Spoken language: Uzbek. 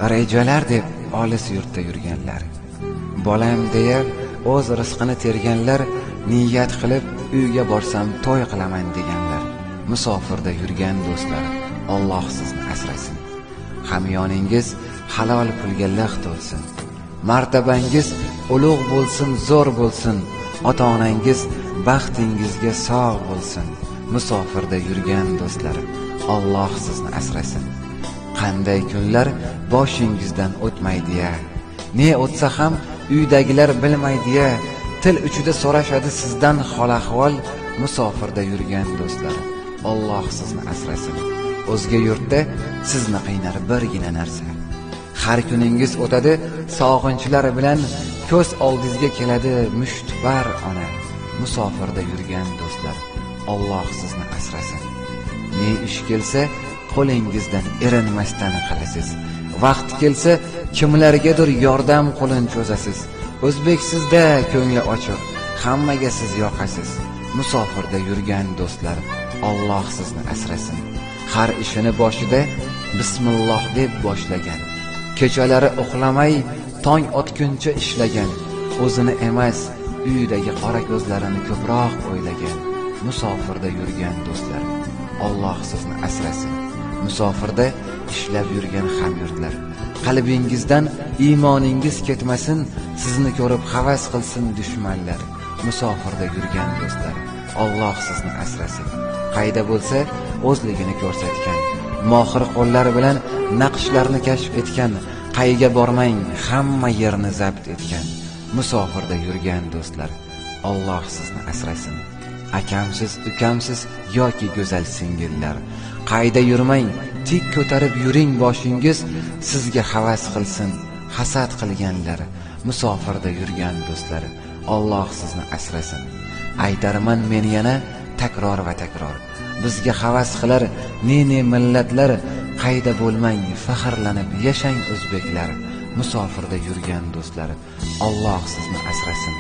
rejalar deb olis yurtda yurganlar, bolam deya o'z rizqini terganlar, niyat qilib uyga borsam to'y qilaman deganlar, musofirda yurgan do'stlar, Alloh sizni asrasin. Hamyoningiz halol pulga liq to'lsin, martabangiz ulug' bo'lsin, zo'r bo'lsin, ota-onangiz baxtingizga sog' bo'lsin, musofirda yurgan do'stlar, Alloh sizni asrasin. Qanday kunlar boshingizdan o'tmaydi-ya, ne o'tsa ham uydagilar bilmaydi-ya, til uchida so'rashadi sizdan hol-ahvol, musofirda yurgan do'stlar, Alloh sizni asrasin. O'zga yurtda sizni qiynar birgina narsa, har kuningiz o'tadi sog'inchlar bilan, ko'z oldingizga keladi mushtbar ona, musofirda yurgan do'stlar, Alloh sizni asrasin. Ne ish kelsa qo'lingizdan erinmasdan qilasiz, vaqt kelsa kimlargadir yordam qo'lin cho'zasiz. O'zbeksizda ko'ngli ochiq, hammaga siz yoqasiz, musofirda yurgan do'stlar, Alloh sizni asrasin. Har ishini boshida bismillah deb boshlagan, kechalari uxlamay tong otguncha ishlagan, o'zini emas uyidagi qora ko'zlarini ko'proq o'ylagan, musofirda yurgan do'stlar, Alloh sizni asrasin. Musofirda ishlab yurgan hamyurtlar, qalbingizdan iymoningiz ketmasin, sizni ko'rib havas qilsin dushmanlar, musofirda yurgan do'stlar, Alloh sizni asrasin. Qayda bo'lsa o'zligini ko'rsatgan, mohir qo'llar bilan naqshlarni kashf etgan, qayga bormang hamma yerni zabt etgan, musofirda yurgan do'stlar, Alloh sizni asrasin. Akamsiz, ukamsiz yoki go'zal singillar, qayda yurmang, tik ko'tarib yuring boshingiz, sizga havas qilsin hasad qilganlar, musofirda yurgan do'stlar, Alloh sizni asrasin. Aytarman men yana takror va takror, bizga havas qilar ne millatlar, qayda bo'lmang faxrlanib yashang o'zbeklar, musofirda yurgan do'stlar, Alloh sizni asrasin.